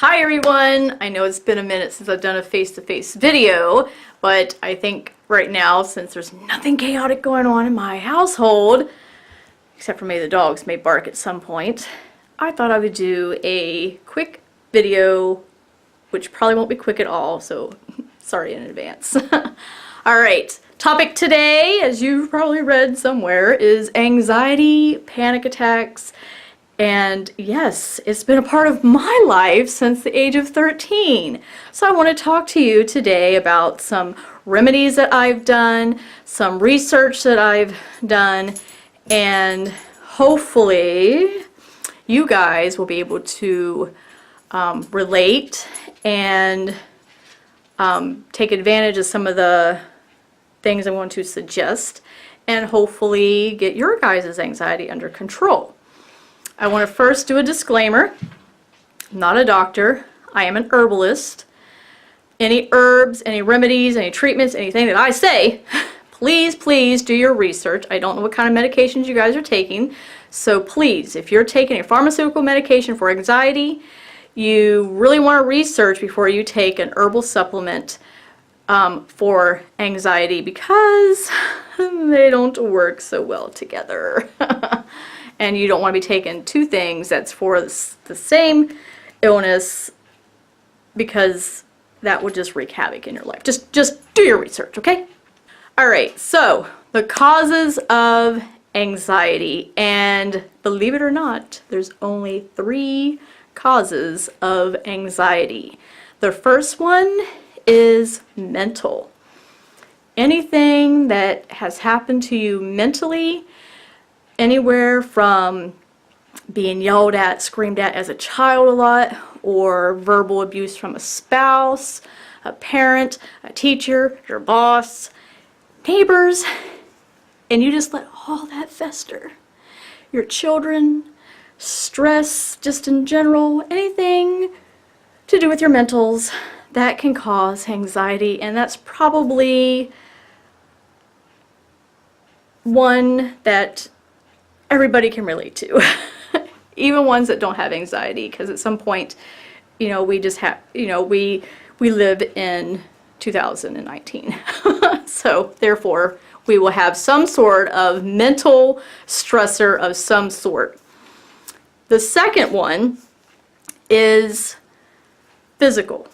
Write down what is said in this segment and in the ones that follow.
Hi everyone! I know it's been a minute since I've done a face-to-face video, but I think right now, since there's nothing chaotic going on in my household, except for maybe the dogs may bark at some point, I thought I would do a quick video, which probably won't be quick at all, so sorry in advance. Alright, topic today, as you've probably read somewhere, is anxiety, panic attacks, and yes, it's been a part of my life since the age of 13. So I want to talk to you today about some remedies that I've done, some research that I've done, and hopefully you guys will be able to relate and take advantage of some of the things I want to suggest and hopefully get your guys' anxiety under control. I want to first do a disclaimer. I'm not a doctor. I am an herbalist. Any herbs, any remedies, any treatments, anything that I say, please do your research. I don't know what kind of medications you guys are taking. So please, if you're taking a pharmaceutical medication for anxiety, you really want to research before you take an herbal supplement for anxiety because they don't work so well together. And you don't want to be taking two things that's for the same illness because that would just wreak havoc in your life. Just do your research, okay? Alright, so the causes of anxiety, and believe it or not, there's only 3 causes of anxiety. The first one is mental. Anything that has happened to you mentally, anywhere from being yelled at, screamed at as a child a lot, or verbal abuse from a spouse, a parent, a teacher, your boss, neighbors, and you just let all that fester. Your children, stress, just in general, anything to do with your mentals, that can cause anxiety, and that's probably one that everybody can relate to. Even ones that don't have anxiety, because at some point, you know, we just have, you know, we live in 2019. So therefore, we will have some sort of mental stressor of some sort. The second one is physical.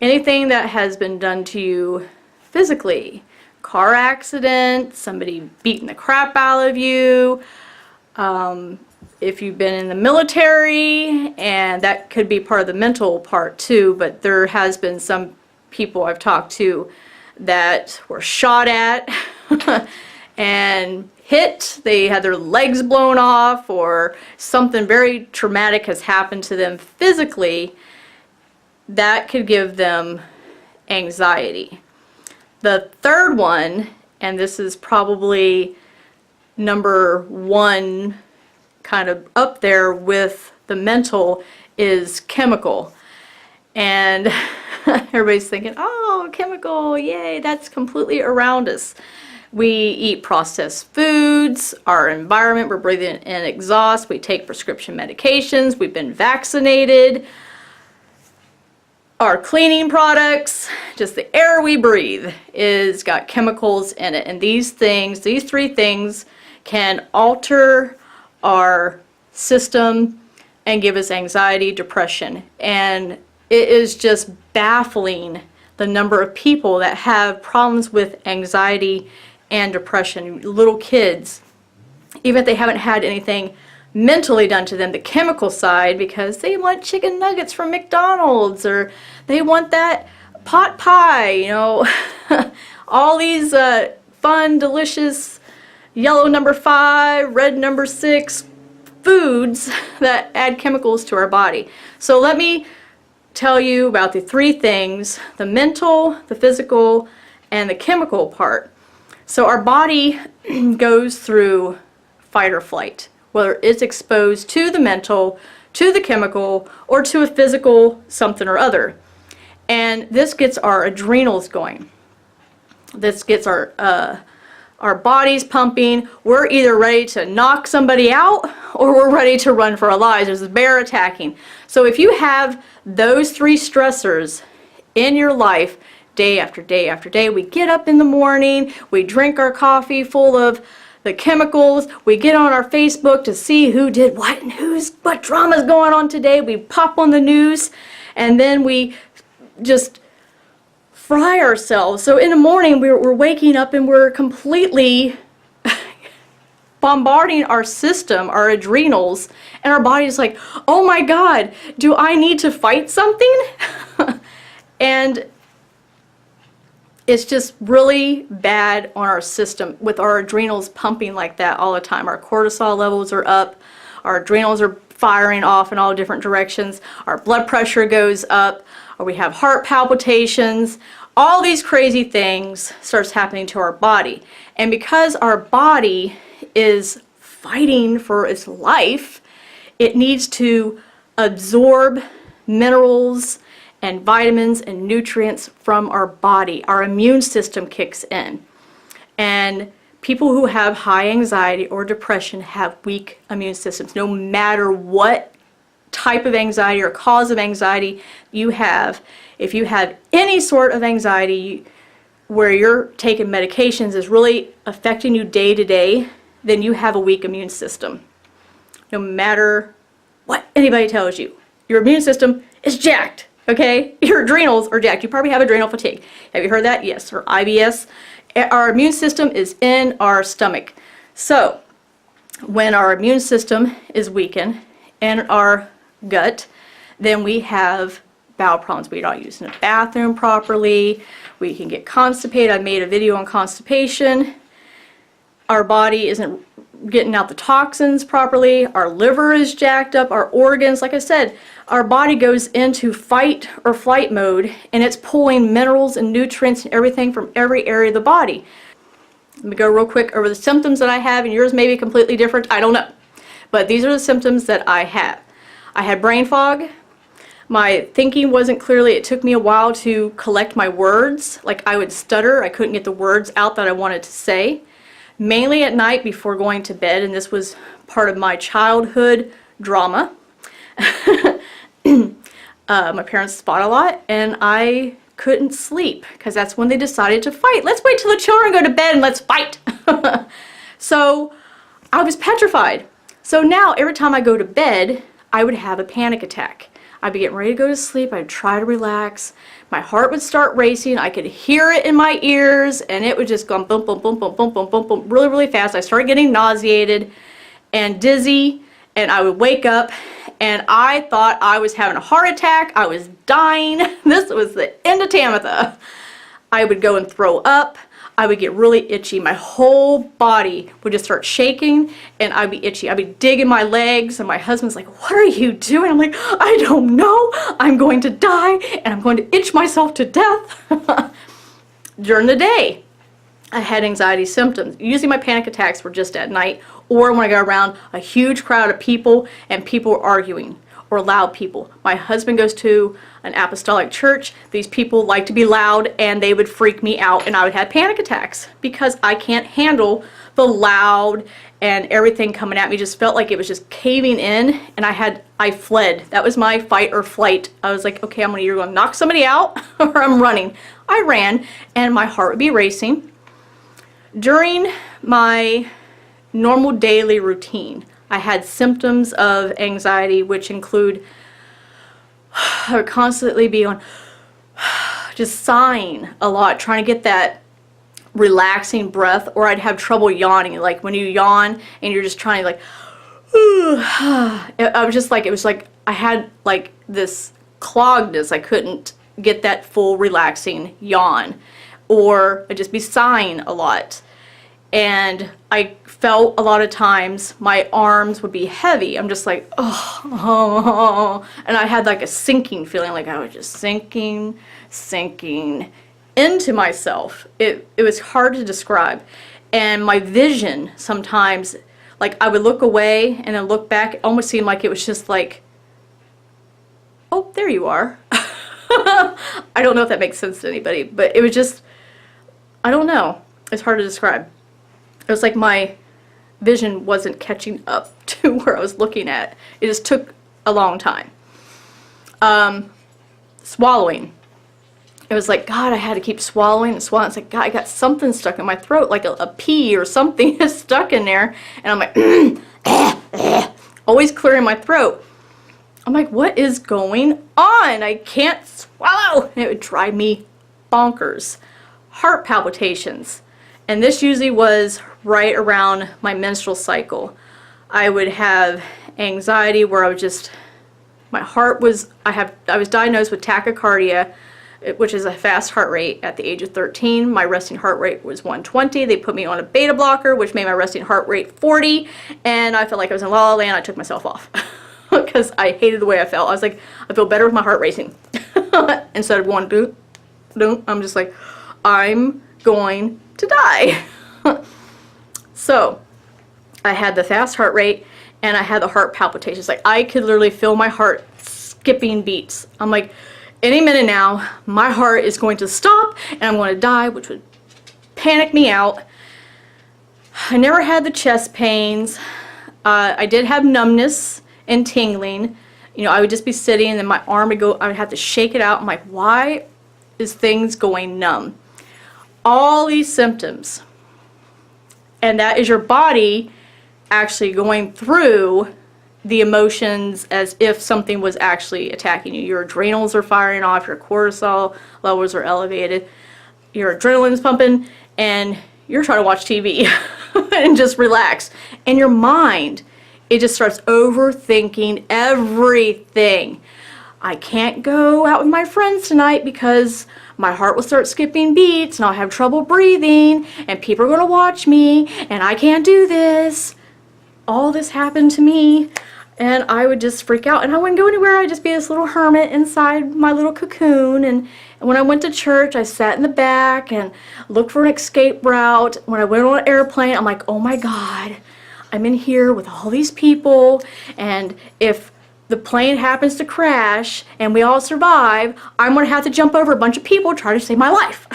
Anything that has been done to you physically. Car accident, somebody beating the crap out of you, if you've been in the military, and that could be part of the mental part too, but there has been some people I've talked to that were shot at and hit, they had their legs blown off, or something very traumatic has happened to them physically, that could give them anxiety. The third one, and this is probably number 1, kind of up there with the mental, is chemical. And everybody's thinking, oh, chemical, yay, that's completely around us. We eat processed foods, our environment, we're breathing in exhaust, we take prescription medications, we've been vaccinated. Our cleaning products, just the air we breathe, is got chemicals in it. And these things, these 3 things, can alter our system and give us anxiety, depression. And it is just baffling the number of people that have problems with anxiety and depression. Little kids, even if they haven't had anything mentally done to them, the chemical side, because they want chicken nuggets from McDonald's, or they want that pot pie, you know, all these fun, delicious yellow number 5, red number 6 foods that add chemicals to our body. So let me tell you about the 3 things: the mental, the physical, and the chemical part. So our body goes through fight or flight, whether it's exposed to the mental, to the chemical, or to a physical something or other. And this gets our adrenals going. This gets our our body's pumping, we're either ready to knock somebody out or we're ready to run for our lives. There's a bear attacking. So if you have those three stressors in your life, day after day after day, we get up in the morning, we drink our coffee full of the chemicals, we get on our Facebook to see who did what and what drama's going on today, we pop on the news, and then we just fry ourselves. So in the morning we're waking up and we're completely bombarding our system, our adrenals, and our body's like, oh my God, do I need to fight something? And it's just really bad on our system with our adrenals pumping like that all the time. Our cortisol levels are up, our adrenals are firing off in all different directions, our blood pressure goes up, or we have heart palpitations. All these crazy things starts happening to our body. And because our body is fighting for its life, it needs to absorb minerals and vitamins and nutrients from our body. Our immune system kicks in. And people who have high anxiety or depression have weak immune systems. No matter what type of anxiety or cause of anxiety you have, if you have any sort of anxiety where you're taking medications is really affecting you day to day, then you have a weak immune system. No matter what anybody tells you, your immune system is jacked, okay? Your adrenals are jacked. You probably have adrenal fatigue. Have you heard that? Yes, or IBS. Our immune system is in our stomach. So when our immune system is weakened in our gut, then we have bowel problems. We're not using the bathroom properly. We can get constipated. I made a video on constipation. Our body isn't getting out the toxins properly. Our liver is jacked up. Our organs, like I said, our body goes into fight or flight mode, and it's pulling minerals and nutrients and everything from every area of the body. Let me go real quick over the symptoms that I have, and yours may be completely different. I don't know. But these are the symptoms that I have. I had brain fog. My thinking wasn't clearly, it took me a while to collect my words. Like I would stutter, I couldn't get the words out that I wanted to say. Mainly at night before going to bed, and this was part of my childhood drama. My parents fought a lot, and I couldn't sleep because that's when they decided to fight. Let's wait till the children go to bed and let's fight. So I was petrified. So now every time I go to bed, I would have a panic attack. I'd be getting ready to go to sleep. I'd try to relax. My heart would start racing. I could hear it in my ears, and it would just go boom, boom, boom, boom, boom, boom, boom, boom, really, really fast. I started getting nauseated and dizzy, and I would wake up, and I thought I was having a heart attack. I was dying. This was the end of Tamitha. I would go and throw up. I would get really itchy. My whole body would just start shaking, and I'd be itchy. I'd be digging my legs, and my husband's like, what are you doing? I'm like, I don't know. I'm going to die, and I'm going to itch myself to death. During the day, I had anxiety symptoms. Usually my panic attacks were just at night, or when I got around a huge crowd of people, and people were arguing, or loud people. My husband goes to an apostolic church. These people like to be loud, and they would freak me out, and I would have panic attacks because I can't handle the loud and everything coming at me. Just felt like it was just caving in, and I fled. That was my fight or flight. I was like, okay, I'm either going to knock somebody out or I'm running. I ran, and my heart would be racing. During my normal daily routine, I had symptoms of anxiety, which include I would constantly be on just sighing a lot, trying to get that relaxing breath, or I'd have trouble yawning. Like when you yawn and you're just trying to like, I was just like, it was like I had like this cloggedness. I couldn't get that full relaxing yawn, or I'd just be sighing a lot. And I felt a lot of times my arms would be heavy. I'm just like, oh, and I had like a sinking feeling, like I was just sinking into myself. It was hard to describe. And my vision sometimes, like I would look away and then look back, it almost seemed like it was just like, oh, there you are. I don't know if that makes sense to anybody, but it was just, I don't know. It's hard to describe. It was like my vision wasn't catching up to where I was looking at. It just took a long time. Swallowing. It was like, God, I had to keep swallowing and swallowing. It's like, God, I got something stuck in my throat, like a pea or something is stuck in there. And I'm like, always clearing my throat. I'm like, what is going on? I can't swallow. And it would drive me bonkers. Heart palpitations. And this usually was right around my menstrual cycle. I would have anxiety where I would just, my heart was, I was diagnosed with tachycardia, which is a fast heart rate at the age of 13. My resting heart rate was 120. They put me on a beta blocker, which made my resting heart rate 40. And I felt like I was in La La Land. I took myself off because I hated the way I felt. I was like, I feel better with my heart racing. Instead of going, doom, doom, I'm just like, I'm going to die. So I had the fast heart rate and I had the heart palpitations. Like I could literally feel my heart skipping beats. I'm like, any minute now, my heart is going to stop and I'm going to die, which would panic me out. I never had the chest pains. I did have numbness and tingling. You know, I would just be sitting and then my arm would go, I would have to shake it out. I'm like, why is things going numb? All these symptoms. And that is your body actually going through the emotions as if something was actually attacking you. Your adrenals are firing off, your cortisol levels are elevated, your adrenaline's pumping, and you're trying to watch TV and just relax. And your mind, it just starts overthinking everything. I can't go out with my friends tonight because my heart will start skipping beats and I'll have trouble breathing and people are going to watch me and I can't do this. All this happened to me and I would just freak out and I wouldn't go anywhere. I'd just be this little hermit inside my little cocoon. And when I went to church, I sat in the back and looked for an escape route. When I went on an airplane, I'm like, oh my God, I'm in here with all these people, and if the plane happens to crash and we all survive, I'm going to have to jump over a bunch of people trying to save my life.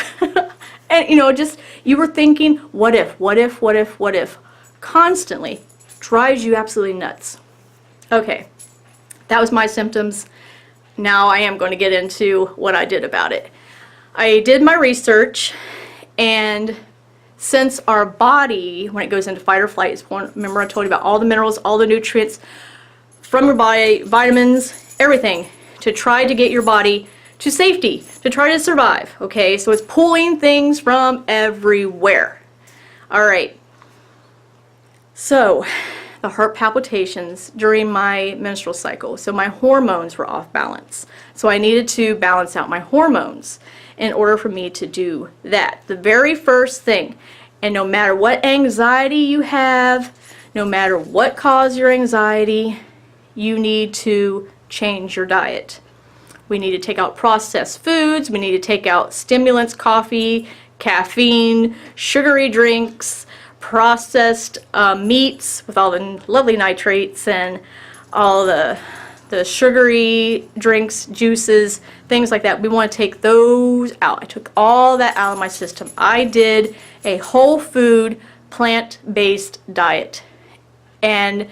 And you know, just, you were thinking, what if, what if, what if, what if, constantly drives you absolutely nuts. Okay, that was my symptoms. Now I am going to get into what I did about it. I did my research, and since our body, when it goes into fight or flight, is remember I told you about all the minerals, all the nutrients from your body, vitamins, everything, to try to get your body to safety, to try to survive, okay? So it's pulling things from everywhere. All right. So the heart palpitations during my menstrual cycle. So my hormones were off balance. So I needed to balance out my hormones in order for me to do that. The very first thing, and no matter what anxiety you have, no matter what caused your anxiety, you need to change your diet. We need to take out processed foods. We need to take out stimulants, coffee, caffeine, sugary drinks, processed meats with all the lovely nitrates and all the sugary drinks, juices, things like that. We want to take those out. I took all that out of my system. I did a whole food, plant-based diet. And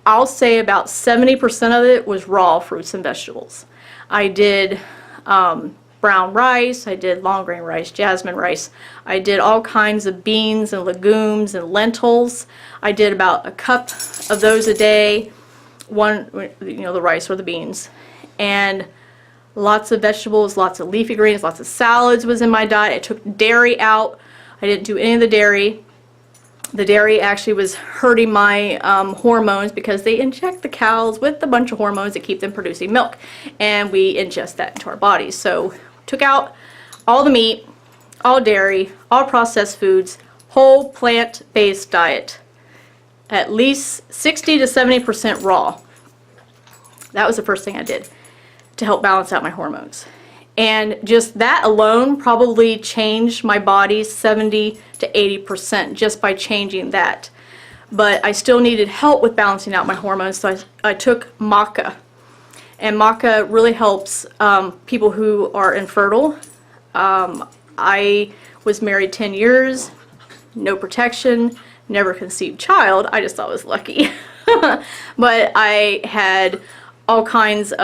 I'll say about 70% of it was raw fruits and vegetables. I did brown rice, I did long grain rice, jasmine rice. I did all kinds of beans and legumes and lentils. I did about a cup of those a day, one, you know, the rice or the beans. And lots of vegetables, lots of leafy greens, lots of salads was in my diet. I took dairy out. I didn't do any of the dairy. The dairy actually was hurting my hormones because they inject the cows with a bunch of hormones that keep them producing milk, and we ingest that into our bodies. So took out all the meat, all dairy, all processed foods, whole plant-based diet, at least 60 to 70% raw. That was the first thing I did to help balance out my hormones. And just that alone probably changed my body 70 to 80% just by changing that. But I still needed help with balancing out my hormones, so I took maca. And maca really helps people who are infertile. I was married 10 years, no protection, never conceived child. I just thought I was lucky. But I had all kinds of